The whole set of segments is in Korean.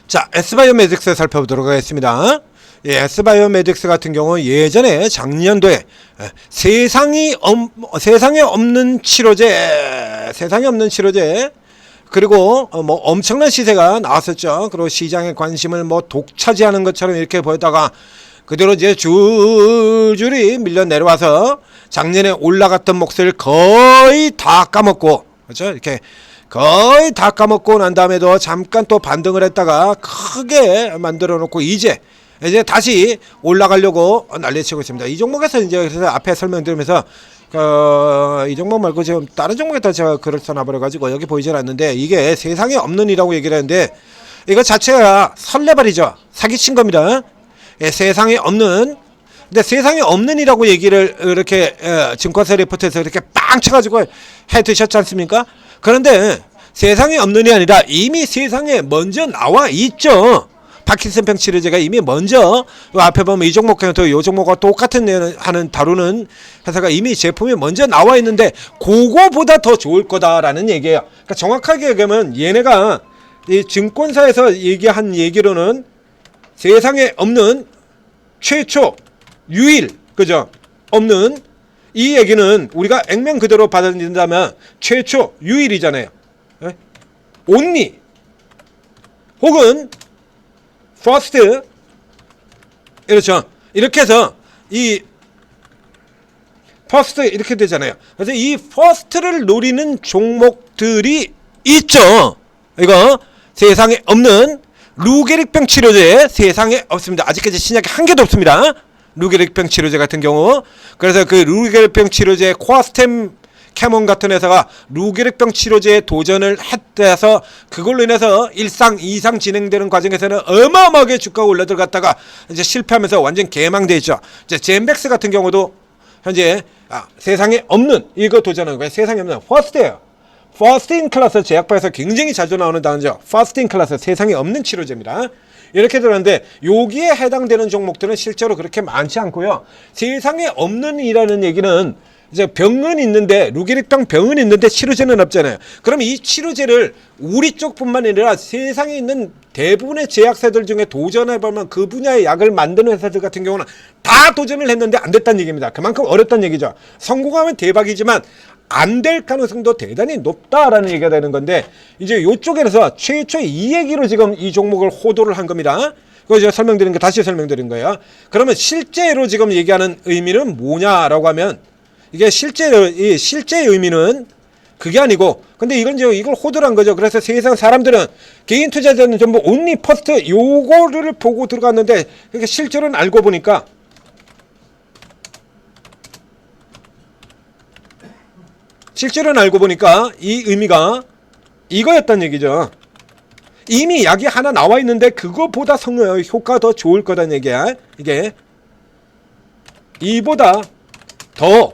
자, S바이오메딕스 살펴보도록 하겠습니다. 예, S바이오메딕스 같은 경우 예전에 작년도에 세상에 없는 치료제, 그리고 뭐 엄청난 시세가 나왔었죠. 그리고 시장의 관심을 뭐 독차지하는 것처럼 이렇게 보였다가 그대로 이제 줄줄이 밀려 내려와서 작년에 올라갔던 몫을 거의 다 까먹고, 그렇죠? 이렇게 거의 다 까먹고 난 다음에도 잠깐 또 반등을 했다가 크게 만들어 놓고 이제 다시 올라가려고 난리치고 있습니다. 이 종목에서 이제 그래서 앞에 설명드리면서 이 종목 말고 지금 다른 종목에다 제가 글을 써놔버려 가지고 여기 보이질 않는데, 이게 세상에 없는 이라고 얘기를 하는데 이거 자체가 설레발이죠. 사기친 겁니다. 예, 세상에 없는. 근데 세상에 없는 이라고 얘기를 이렇게 증권사 리포트에서 이렇게 빵 쳐가지고 해 드셨지 않습니까? 그런데 세상에 없는이 아니라 이미 세상에 먼저 나와 있죠. 파킨슨병 치료제가 이미 먼저 앞에 보면 이 종목과 이 종목과 똑같은 하는 다루는 회사가 이미 제품이 먼저 나와 있는데 그거보다 더 좋을 거다라는 얘기예요. 그러니까 정확하게 얘기하면 얘네가 이 증권사에서 얘기한 얘기로는 세상에 없는 최초 유일, 그죠? 없는 이 얘기는 우리가 액면 그대로 받아들인다면 최초 유일이잖아요. 네? only 혹은 first, 이렇죠. 이렇게 해서 이 first 이렇게 되잖아요. 그래서 이 first를 노리는 종목들이 있죠. 이거 세상에 없는 루게릭병 치료제 세상에 없습니다. 아직까지 신약이 한 개도 없습니다. 루게릭병 치료제 같은 경우. 그래서 그 루게릭병 치료제 코아스템 캐몬 같은 회사가 루게릭병 치료제에 도전을 했대서 그걸로 인해서 1상 2상 진행되는 과정에서는 어마어마하게 주가가 올라들어갔다가 이제 실패하면서 완전 개망돼 있죠. 이제 젠백스 같은 경우도 현재 세상에 없는 이거 도전하는 거예요. 세상에 없는 퍼스트예요. 퍼스트 인 클래스, 제약바에서 굉장히 자주 나오는 단어죠. 퍼스트 인 클래스, 세상에 없는 치료제입니다. 이렇게 들었는데 여기에 해당되는 종목들은 실제로 그렇게 많지 않고요. 세상에 없는 이라는 얘기는 이제 병은 있는데, 루게릭병 병은 있는데 치료제는 없잖아요. 그럼 이 치료제를 우리 쪽뿐만 아니라 세상에 있는 대부분의 제약사들 중에 도전해보면 그 분야의 약을 만드는 회사들 같은 경우는 다 도전을 했는데 안 됐다는 얘기입니다. 그만큼 어렵다는 얘기죠. 성공하면 대박이지만 안 될 가능성도 대단히 높다라는 얘기가 되는 건데, 이제 이쪽에서 최초 이 얘기로 지금 이 종목을 호도를 한 겁니다. 그거 제가 설명드린 거 다시 설명드린 거예요. 그러면 실제로 지금 얘기하는 의미는 뭐냐라고 하면, 이게 실제의 의미는 그게 아니고, 근데 이건 이걸 호도를 한 거죠. 그래서 세상 사람들은 개인 투자자는 전부 only first 요거를 보고 들어갔는데, 그러니까 실제로는 알고 보니까 이 의미가 이거였단 얘기죠. 이미 약이 하나 나와 있는데 그거보다 효과가 더 좋을 거다는 얘기야. 이게 이보다 더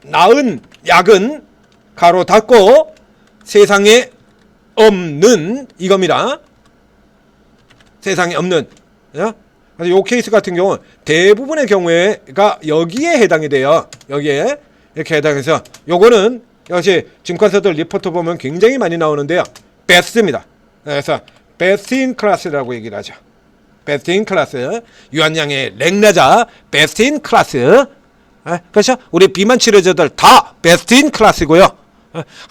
나은 약은 가로 닫고 세상에 없는 이겁니다. 세상에 없는. 그래서 이 케이스 같은 경우 대부분의 경우에가 여기에 해당이 돼요. 여기에 이렇게 해당해서 요거는 역시 증권사들 리포트 보면 굉장히 많이 나오는데요. 베스트입니다. 그래서 베스트 인 클래스라고 얘기를 하죠. 베스트 인 클래스. 유한양의 랭라자 베스트 인 클래스. 그렇죠? 우리 비만 치료제들 다 베스트 인 클래스고요.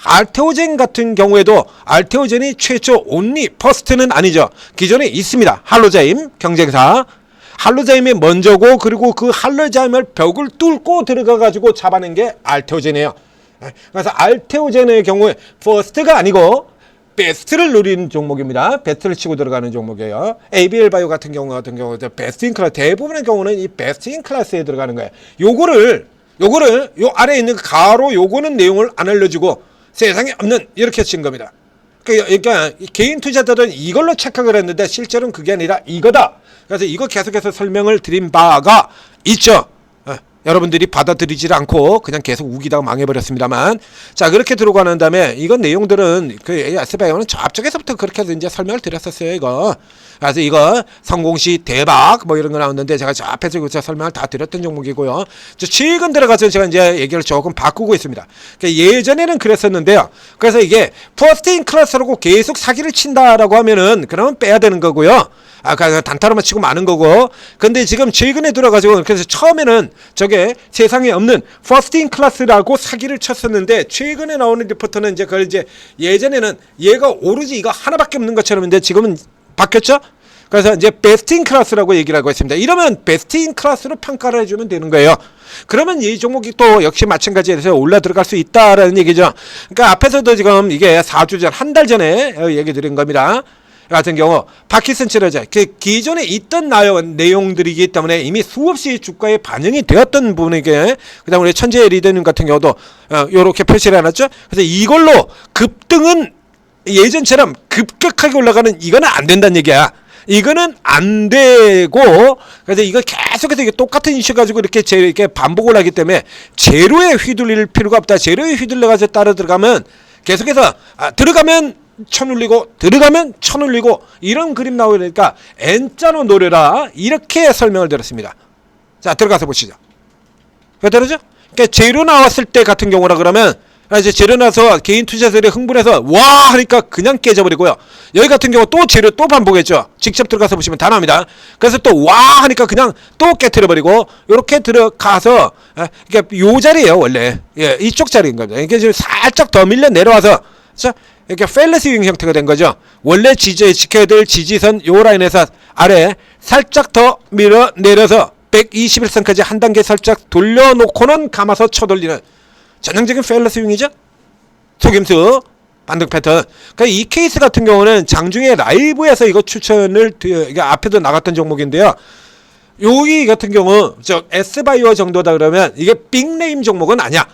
알테오젠 같은 경우에도 알테오젠이 최초 온리 퍼스트는 아니죠. 기존에 있습니다. 할로자임 경쟁사. 할로자임이 먼저고, 그리고 그 할로자임을 벽을 뚫고 들어가 가지고 잡아낸 게 알테오젠이에요. 그래서 알테오젠의 경우에 퍼스트가 아니고 베스트를 노리는 종목입니다. 베스트를 치고 들어가는 종목이에요. ABL 바이오 같은 경우 베스트 인 클래스, 대부분의 경우는 이 베스트 인 클래스에 들어가는 거예요. 요거를 요 아래에 있는 가로 요거는 내용을 안 알려주고 세상에 없는 이렇게 친 겁니다. 그러니까 개인 투자자들은 이걸로 착각을 했는데 실제로는 그게 아니라 이거다. 그래서 이거 계속해서 설명을 드린 바가 있죠. 여러분들이 받아들이질 않고 그냥 계속 우기다가 망해버렸습니다만, 자 그렇게 들어가는 다음에 이건 내용들은 그 S바이오는 저 앞쪽에서부터 그렇게 해서 이제 설명을 드렸었어요. 이거 그래서 이거 성공시 대박 뭐 이런 거 나왔는데 제가 저 앞에서 제가 설명을 다 드렸던 종목이고요. 저 최근 들어가서 제가 이제 얘기를 조금 바꾸고 있습니다. 그러니까 예전에는 그랬었는데요. 그래서 이게 퍼스트 인 클래스라고 계속 사기를 친다라고 하면은 그러면 빼야 되는 거고요. 그러니까 단타로만 치고 마는 거고. 근데 지금 최근에 들어가지고 그래서 처음에는 저게 세상에 없는 퍼스트 인 클래스라고 사기를 쳤었는데, 최근에 나오는 리포트는 이제 그걸 이제 예전에는 얘가 오로지 이거 하나밖에 없는 것처럼 인데 지금은 바뀌었죠. 그래서 이제 베스트 인 클래스라고 얘기를 하고 있습니다. 이러면 베스트 인 클래스로 평가를 해주면 되는 거예요. 그러면 이 종목이 또 역시 마찬가지에서 올라 들어갈 수 있다라는 얘기죠. 그러니까 앞에서도 지금 이게 4주 전, 한 달 전에 얘기 드린 겁니다. 같은 경우 파킨슨 치료제, 그 기존에 있던 내용들이기 때문에 이미 수없이 주가에 반영이 되었던 부분이게, 그다음 우리 천재 리더님 같은 경우도 요렇게 표시를 해놨죠. 그래서 이걸로 급등은 예전처럼 급격하게 올라가는 이거는 안 된다는 얘기야. 이거는 안 되고, 그래서 이거 계속해서 이게 똑같은 이슈 가지고 이렇게 반복을 하기 때문에 제로에 휘둘릴 필요가 없다. 제로에 휘둘려가지고 따라 들어가면 계속해서 들어가면 천 올리고 들어가면 천 올리고 이런 그림 나오니까 N자로 노려라, 이렇게 설명을 드렸습니다. 자 들어가서 보시죠. 그렇죠? 그러니까 제로 나왔을 때 같은 경우라 그러면 이제 제로 나서 개인 투자자들이 흥분해서 와 하니까 그냥 깨져버리고요. 여기 같은 경우 또 제로 또 반복했죠. 직접 들어가서 보시면 다 나옵니다. 그래서 또 와 하니까 그냥 또 깨트려버리고, 이렇게 들어가서 이게 요 자리예요 원래. 예, 이쪽 자리인 겁니다. 이게 지금 살짝 더 밀려 내려와서, 자 이렇게 펠레스 윙 형태가 된 거죠. 원래 지켜야 될 지지선 요 라인에서 아래 살짝 더 밀어 내려서 121선까지 한 단계 살짝 돌려놓고는 감아서 쳐돌리는 전형적인 펠레스 윙이죠. 속임수 반등 패턴. 그러니까 이 케이스 같은 경우는 장중에 라이브에서 이거 추천을 이게 앞에도 나갔던 종목인데요. 여기 같은 경우 저 S바이오 정도다 그러면 이게 빅네임 종목은 아니야.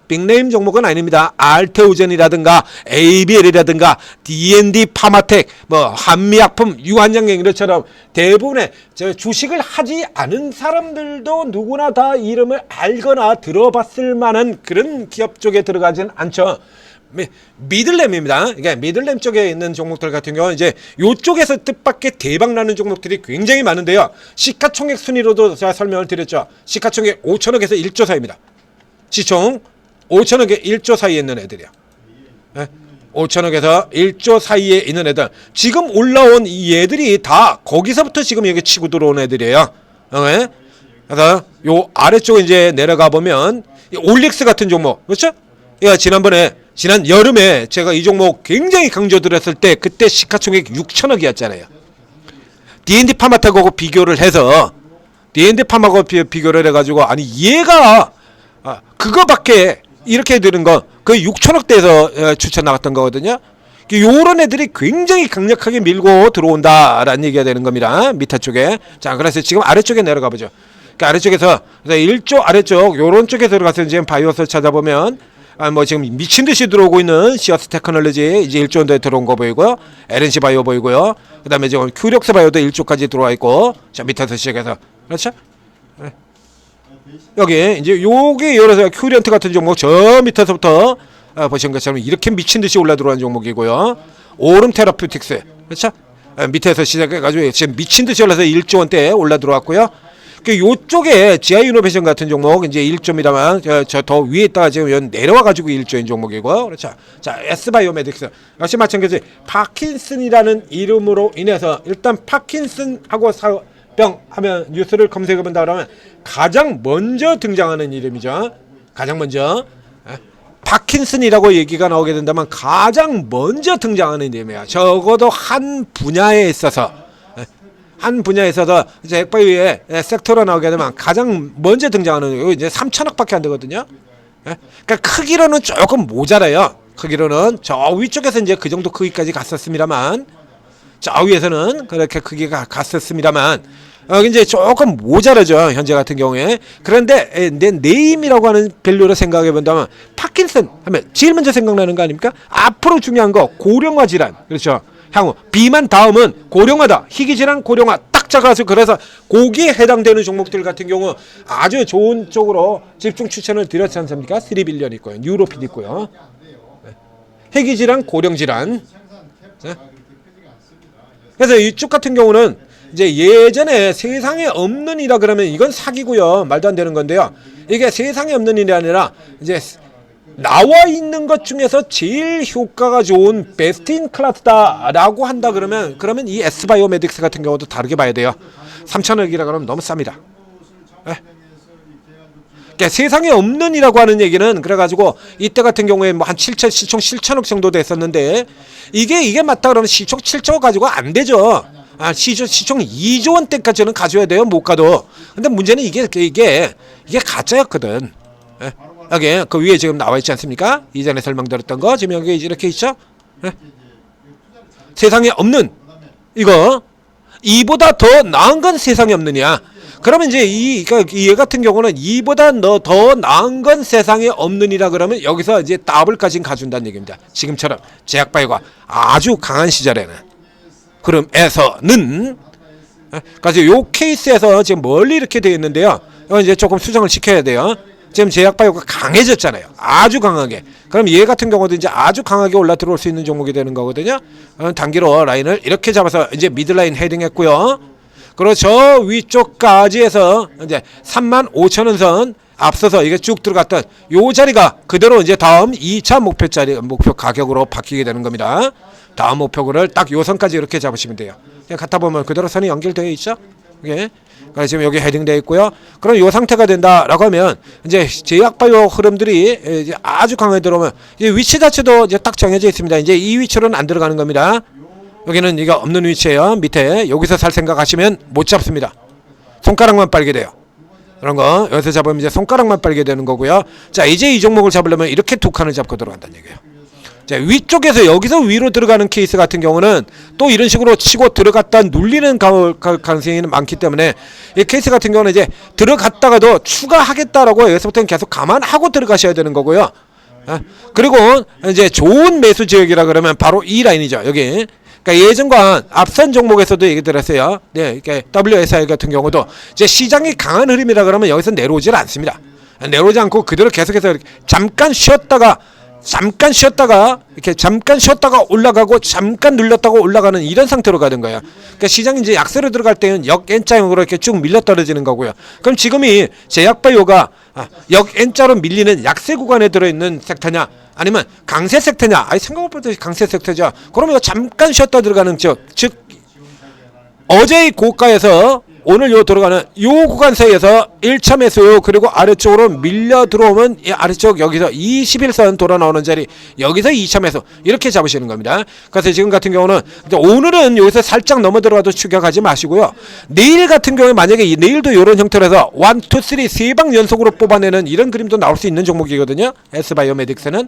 빅네임 종목은 아닙니다. 알테오젠이라든가 ABL이라든가 D&D 파마텍, 뭐 한미약품, 유한양행이처럼 대부분의 주식을 하지 않은 사람들도 누구나 다 이름을 알거나 들어봤을 만한 그런 기업 쪽에 들어가진 않죠. 미들램입니다. 이게 미들램 쪽에 있는 종목들 같은 경우는 이제 요쪽에서 뜻밖의 대박 나는 종목들이 굉장히 많은데요. 시가총액 순위로도 제가 설명을 드렸죠. 시가총액 5천억에서 1조 사이입니다. 시총 5천억에 1조 사이에 있는 애들이야. 5천억에서 1조 사이에 있는 애들. 지금 올라온 이 애들이 다 거기서부터 지금 여기 치고 들어온 애들이에요. 그래서 요 아래쪽에 이제 내려가 보면 올릭스 같은 종목, 그렇죠? 지난 여름에 제가 이 종목 굉장히 강조드렸을 때 그때 시가총액 6천억이었잖아요. D&D 파마텍하고 비교를 해서 D&D 파마하고 비교를 해가지고 아니 얘가 그거밖에 이렇게 되는 거 그 6천억대에서 추천 나갔던 거거든요. 요런 애들이 굉장히 강력하게 밀고 들어온다라는 얘기가 되는 겁니다. 밑에 쪽에. 자, 그래서 지금 아래쪽에 내려가 보죠. 그 아래쪽에서 1조 아래쪽 요런 쪽에 들어가서 지금 바이오스 찾아보면 뭐 지금 미친 듯이 들어오고 있는 시어스 테크놀로지 이제 1조인데 들어온 거 보이고요. LNC 바이오 보이고요. 그다음에 지금 큐력스 바이오도 1조까지 들어와 있고, 자 밑에서 시작해서 그렇죠? 여기 이제 요게 열어서 큐리언트 같은 종목 저 밑에서부터 보시는 것처럼 이렇게 미친 듯이 올라 들어간 종목이고요. 오름 테라퓨틱스 그렇죠? 밑에서 시작해가지고 지금 미친 듯이 올라서 1조 원대에 올라 들어왔고요. 요쪽에 GI 이노베이션 같은 종목 이제 1조입니다만 저 더 위에 있다가 지금 내려와가지고 1조인 종목이고요. 그렇죠? 자 S바이오메딕스 역시 마찬가지 파킨슨이라는 이름으로 인해서 일단 파킨슨하고 병 하면 뉴스를 검색해 본다 그러면 가장 먼저 등장하는 이름이죠. 가장 먼저 파킨슨이라고 얘기가 나오게 된다면 가장 먼저 등장하는 이름이야. 적어도 한 분야에 있어서 이제 핵바이오의 섹터로 나오게 되면 가장 먼저 등장하는 거 이제 3천억밖에 안 되거든요. 그러니까 크기로는 조금 모자라요. 크기로는 저 위쪽에서 이제 그 정도 크기까지 갔었습니다만, 저 위에서는 그렇게 크기가 갔었습니다만 이제 조금 모자라죠 현재 같은 경우에. 그런데 내 네임이라고 하는 밸류로 생각해 본다면 파킨슨 하면 제일 먼저 생각나는 거 아닙니까? 앞으로 중요한 거 고령화 질환, 그렇죠? 향후 비만 다음은 고령화다. 희귀 질환 고령화 딱 잡아서 그래서 거기에 해당되는 종목들 같은 경우 아주 좋은 쪽으로 집중 추천을 드렸지 않습니까? 3빌리언 있고요, 뉴로핏 있고요, 해기질환, 고령질환. 그래서 이쪽 같은 경우는 이제 예전에 세상에 없는 이라 그러면 이건 사기고요, 말도 안 되는 건데요. 이게 세상에 없는 일이 아니라 이제 나와 있는 것 중에서 제일 효과가 좋은 베스트 인 클래스다라고 한다 그러면 이 S바이오메딕스 같은 경우도 다르게 봐야 돼요. 3천억이라 그러면 너무 쌉니다. 그러니까 세상에 없는 이라고 하는 얘기는 그래가지고 이때 같은 경우에 뭐 한 7천 시총 7천억 정도 됐었는데 이게 맞다 그러면 시총 7조 가지고 안 되죠. 시총 2조 원대까지는 가져야 돼요, 못 가도. 근데 문제는 이게 가짜였거든. 여기 그 위에 지금 나와 있지 않습니까? 이전에 설명드렸던 거 지금 여기 이렇게 있죠? 세상에 없는 이거 이보다 더 나은 건 세상에 없느냐? 그러면 이제 얘 같은 경우는 이보다 더 나은 건 세상에 없느니라 그러면 여기서 이제 더블까지 가준다는 얘기입니다. 지금처럼 제약바이오가 아주 강한 시절에는. 그럼에서는 그래서 요 케이스에서 지금 멀리 이렇게 되어 있는데요. 이건 이제 조금 수정을 시켜야 돼요. 지금 제약바이오가 강해졌잖아요. 아주 강하게. 그럼 얘 같은 경우도 이제 아주 강하게 올라 들어올 수 있는 종목이 되는 거거든요. 단기로 라인을 이렇게 잡아서 이제 미들라인 헤딩했고요. 그리고 저 위쪽까지 해서 이제 35,000원 선 앞서서 이게 쭉 들어갔던 요 자리가 그대로 이제 다음 2차 목표 가격으로 바뀌게 되는 겁니다. 다음 목표를 딱 요 선까지 이렇게 잡으시면 돼요. 그냥 갖다 보면 그대로 선이 연결되어 있죠. 이게 그래서 지금 여기 헤딩되어 있고요. 그럼 요 상태가 된다라고 하면 이제 제약바이오 흐름들이 이제 아주 강하게 들어오면 이제 위치 자체도 이제 딱 정해져 있습니다. 이제 이 위치로는 안 들어가는 겁니다. 여기는 이거 없는 위치예요. 밑에 여기서 살 생각하시면 못 잡습니다. 손가락만 빨게 돼요. 그런 거 여기서 잡으면 이제 손가락만 빨게 되는 거고요. 자, 이제 이 종목을 잡으려면 이렇게 두 칸을 잡고 들어간다는 얘기예요. 자, 위쪽에서 여기서 위로 들어가는 케이스 같은 경우는 또 이런 식으로 치고 들어갔다 눌리는 가능성이 많기 때문에 이 케이스 같은 경우는 이제 들어갔다가도 추가하겠다라고 여기서부터는 계속 감안하고 들어가셔야 되는 거고요. 그리고 이제 좋은 매수 지역이라 그러면 바로 이 라인이죠. 여기. 그러니까 예전과 앞선 종목에서도 얘기 들었어요. 네, 이렇게 WSI 같은 경우도 이제 시장이 강한 흐름이라 그러면 여기서 내려오질 않습니다. 내려오지 않고 그대로 계속해서 이렇게 잠깐 쉬었다가 올라가고 잠깐 눌렸다가 올라가는 이런 상태로 가는 거예요. 그러니까 시장이 이제 약세로 들어갈 때는 역 N자형으로 이렇게 쭉 밀려 떨어지는 거고요. 그럼 지금이 제약바이오가 역 N자로 밀리는 약세 구간에 들어있는 섹터냐, 아니면 강세 섹터냐? 생각보다 강세 섹터죠. 그러면 잠깐 쉬었다 들어가는 즉 어제의 고가에서 오늘 요 들어가는 요 구간 사이에서 1차 매수, 그리고 아래쪽으로 밀려 들어오면 이 아래쪽 여기서 21선 돌아 나오는 자리, 여기서 2차 매수 이렇게 잡으시는 겁니다. 그래서 지금 같은 경우는 오늘은 여기서 살짝 넘어 들어가도 추격하지 마시고요. 내일 같은 경우에 만약에 내일도 이런 형태로 해서 1, 2, 3 3방 연속으로 뽑아내는 이런 그림도 나올 수 있는 종목이거든요. S바이오메딕스는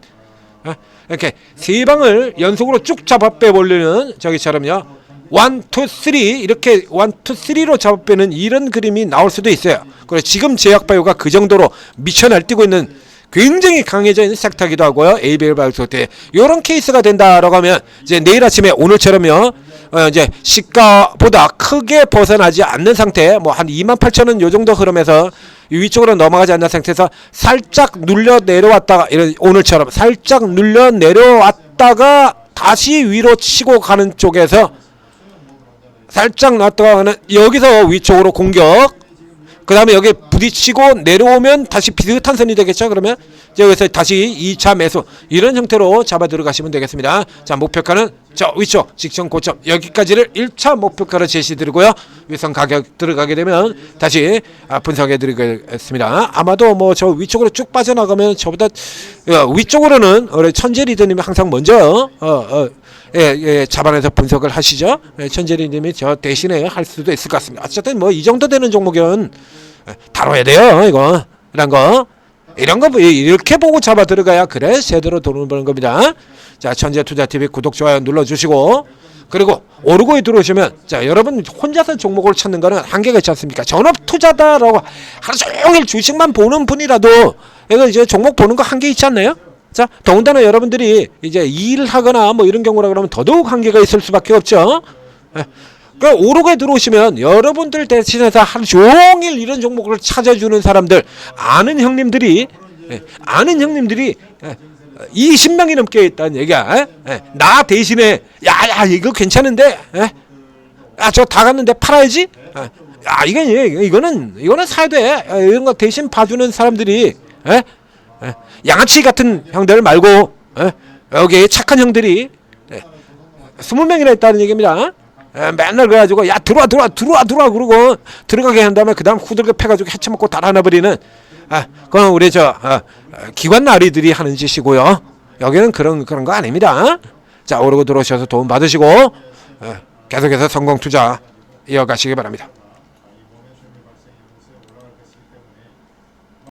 이렇게 3방을 연속으로 쭉 잡아 빼버리는 저기처럼요. 1, 2, 3 이렇게 1, 2, 3로 잡아 빼는 이런 그림이 나올 수도 있어요. 그래서 지금 제약바이오가 그 정도로 미쳐 날뛰고 있는 굉장히 강해져 있는 섹터기도 하고요. ABL 바이오 때 이런 케이스가 된다라고 하면 이제 내일 아침에 오늘처럼요. 이제 시가보다 크게 벗어나지 않는 상태, 뭐 한 28,000원 요 정도 흐름에서 위쪽으로 넘어가지 않는 상태에서 살짝 눌려 내려왔다가 이런 오늘처럼 살짝 눌려 내려왔다가 다시 위로 치고 가는 쪽에서 살짝 놨다가 하는 여기서 위쪽으로 공격, 그 다음에 여기 부딪히고 내려오면 다시 비슷한 선이 되겠죠. 그러면 이제 여기서 다시 2차 매수 이런 형태로 잡아 들어가시면 되겠습니다. 자, 목표가는 저 위쪽 직전 고점 여기까지를 1차 목표가로 제시드리고요. 위선 가격 들어가게 되면 다시 분석해 드리겠습니다. 아마도 뭐 저 위쪽으로 쭉 빠져나가면 저보다 위쪽으로는 우리 천재 리더님이 항상 먼저 잡아내서 분석을 하시죠. 천재 리더님이 저 대신에 할 수도 있을 것 같습니다. 어쨌든 뭐 이 정도 되는 종목은 다뤄야 돼요. 이런 거 이렇게 보고 잡아 들어가야 그래 제대로 돈을 버는 겁니다. 자, 천재투자TV 구독 좋아요 눌러주시고, 그리고 오르고에 들어오시면 자, 여러분 혼자서 종목을 찾는 거는 한계가 있지 않습니까? 전업투자다라고 하루 종일 주식만 보는 분이라도 이거 이제 종목 보는 거 한계 있지 않나요? 자, 더군다나 여러분들이 이제 일을 하거나 뭐 이런 경우라 그러면 더더욱 한계가 있을 수밖에 없죠. 그러니까 오록에 들어오시면 여러분들 대신해서 하루 종일 이런 종목을 찾아주는 사람들, 아는 형님들이 20명이 넘게 있다는 얘기야. 나 대신에 야야 이거 괜찮은데, 저 다 갔는데 팔아야지. 이거는 사야 돼. 이런 거 대신 봐주는 사람들이, 양아치 같은 형들 말고, 여기 착한 형들이 20명이나 있다는 얘기입니다. 맨날 그래가지고 야 들어와 그러고 들어가게 한 다음에 그 다음 후들겨 패가지고 해쳐먹고 달아나버리는, 그건 우리 기관 나리들이 하는 짓이고요. 여기는 그런 거 아닙니다. 자, 오르고 들어오셔서 도움 받으시고 계속해서 성공 투자 이어가시기 바랍니다.